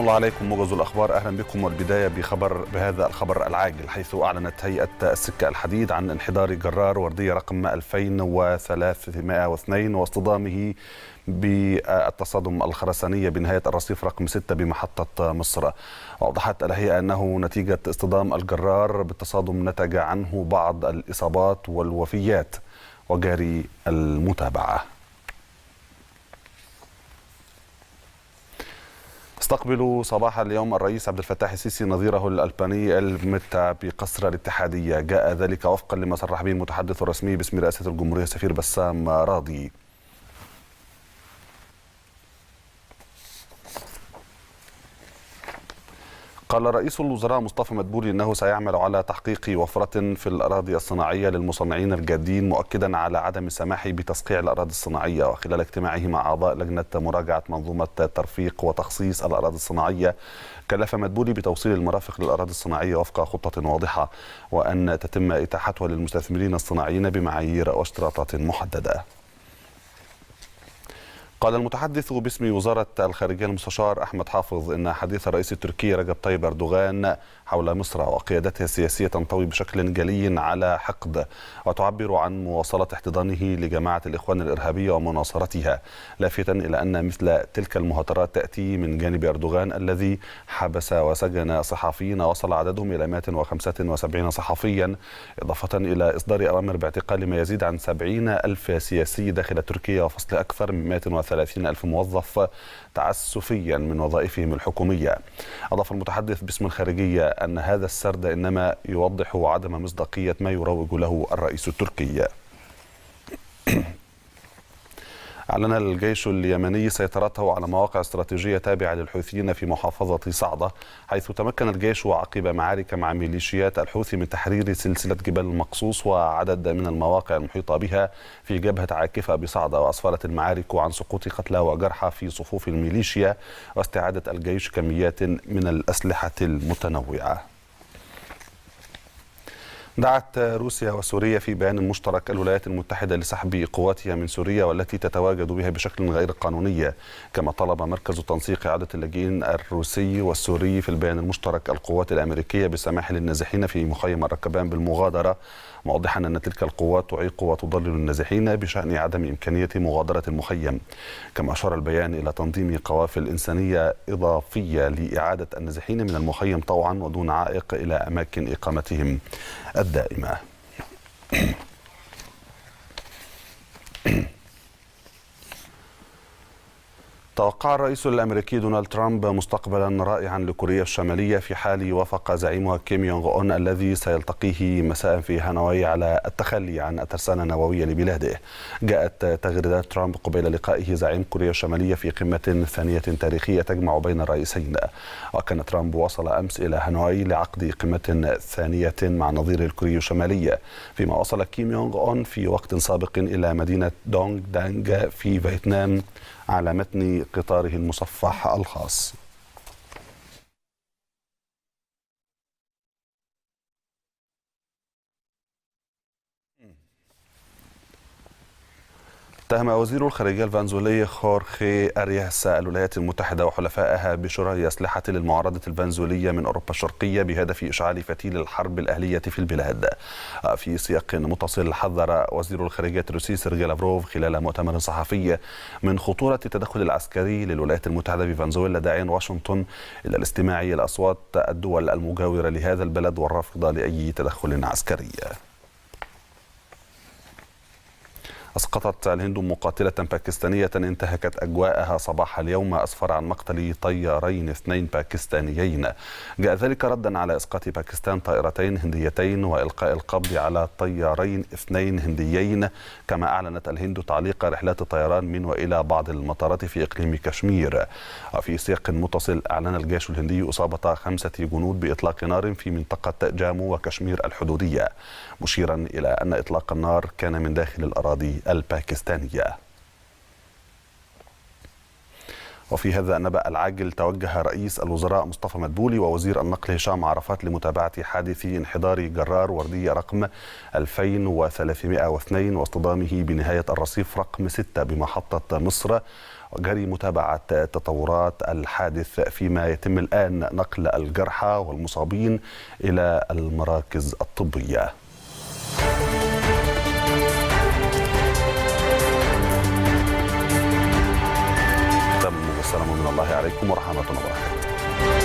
الله عليكم. موجز الأخبار، أهلا بكم. والبداية بهذا الخبر العاجل، حيث أعلنت هيئة السكة الحديد عن انحدار جرار وردية رقم 2302 واصطدامه بالتصادم الخرساني بنهاية الرصيف رقم 6 بمحطة مصر. وأوضحت الهيئة أنه نتيجة اصطدام الجرار بالتصادم نتج عنه بعض الإصابات والوفيات وجاري المتابعة. استقبل صباح اليوم الرئيس عبد الفتاح السيسي نظيره الألباني المتع بقصر الاتحادية. جاء ذلك وفقا لما صرح به المتحدث الرسمي باسم رئاسة الجمهورية السفير بسام راضي. قال رئيس الوزراء مصطفى مدبولي أنه سيعمل على تحقيق وفرة في الأراضي الصناعية للمصنعين الجادين، مؤكدا على عدم السماح بتصقيع الأراضي الصناعية. وخلال اجتماعه مع أعضاء لجنة مراجعة منظومة ترفيق وتخصيص الأراضي الصناعية، كلف مدبولي بتوصيل المرافق للأراضي الصناعية وفق خطة واضحة، وأن تتم إتاحتها للمستثمرين الصناعيين بمعايير واشتراطات محددة. قال المتحدث باسم وزارة الخارجية المستشار أحمد حافظ إن حديث الرئيس التركي رجب طيب أردوغان حول مصر وقيادتها السياسية تنطوي بشكل جلي على حقد، وتعبر عن مواصلة احتضانه لجماعة الإخوان الإرهابية ومناصرتها، لافتا إلى أن مثل تلك المهاترات تأتي من جانب أردوغان الذي حبس وسجن صحفيين وصل عددهم إلى 175 صحفيا، إضافة إلى إصدار أوامر باعتقال ما يزيد عن 70,000 سياسي داخل تركيا وفصل أكثر من 130,000 موظف تعسفيا من وظائفهم الحكومية. أضاف المتحدث باسم الخارجية أن هذا السرد إنما يوضح عدم مصداقية ما يروج له الرئيس التركي. أعلن الجيش اليمني سيطرته على مواقع استراتيجية تابعة للحوثيين في محافظة صعدة، حيث تمكن الجيش عقب معارك مع ميليشيات الحوثي من تحرير سلسلة جبال المقصوص وعدد من المواقع المحيطة بها في جبهة عاكفة بصعدة. وأسفرت المعارك عن سقوط قتلى وجرحى في صفوف الميليشيا واستعادة الجيش كميات من الأسلحة المتنوعة. دعت روسيا وسوريا في بيان مشترك الولايات المتحدة لسحب قواتها من سوريا والتي تتواجد بها بشكل غير قانوني. كما طلب مركز تنسيق إعادة اللاجئين الروسي والسوري في البيان المشترك القوات الأمريكية بالسماح للنازحين في مخيم الركبان بالمغادرة، موضحا أن تلك القوات تعيق وتضلل النازحين بشأن عدم إمكانية مغادرة المخيم. كما أشار البيان إلى تنظيم قوافل إنسانية إضافية لإعادة النازحين من المخيم طوعا ودون عائق إلى أماكن إقامتهم الدائمة. توقع الرئيس الأمريكي دونالد ترامب مستقبلا رائعا لكوريا الشمالية في حال وافق زعيمها كيم يونغ أون الذي سيلتقيه مساء في هانوي على التخلي عن الترسانة النووية لبلاده. جاءت تغريدات ترامب قبيل لقائه زعيم كوريا الشمالية في قمة ثانية تاريخية تجمع بين الرئيسين. وكان ترامب وصل أمس إلى هانوي لعقد قمة ثانية مع نظيره الكوري الشمالي، فيما وصل كيم يونغ أون في وقت سابق إلى مدينة دونغ دانغ في فيتنام على متن قطاره المصفح الخاص. اتهم وزير الخارجية الفنزويلي خورخي أرياس الولايات المتحدة وحلفائها بشراء أسلحة للمعارضة الفنزويلية من أوروبا الشرقية بهدف إشعال فتيل الحرب الأهلية في البلاد. في سياق متصل، حذر وزير الخارجية الروسي سيرجي لافروف خلال مؤتمر صحفي من خطورة التدخل العسكري للولايات المتحدة بفنزويلا، داعيا واشنطن إلى الاستماع إلى أصوات الدول المجاورة لهذا البلد والرفض لأي تدخل عسكري. أسقطت الهند مقاتلة باكستانية انتهكت أجواءها صباح اليوم، أسفر عن مقتل طيارين 2 باكستانيين. جاء ذلك ردا على إسقاط باكستان طائرتين هنديتين وإلقاء القبض على طيارين 2 هنديين. كما أعلنت الهند تعليق رحلات الطيران من وإلى بعض المطارات في إقليم كشمير. وفي سياق متصل، أعلن الجيش الهندي إصابة 5 جنود بإطلاق نار في منطقة جامو وكشمير الحدودية، مشيرا إلى أن إطلاق النار كان من داخل الأراضي الباكستانية. وفي هذا النبأ العاجل توجه رئيس الوزراء مصطفى مدبولي ووزير النقل هشام عرفات لمتابعة حادث انحدار جرار وردية رقم 2302 واصطدامه بنهاية الرصيف رقم 6 بمحطة مصر، وجري متابعة تطورات الحادث، فيما يتم الآن نقل الجرحى والمصابين إلى المراكز الطبية. السلام من الله عليكم ورحمة الله وبركاته.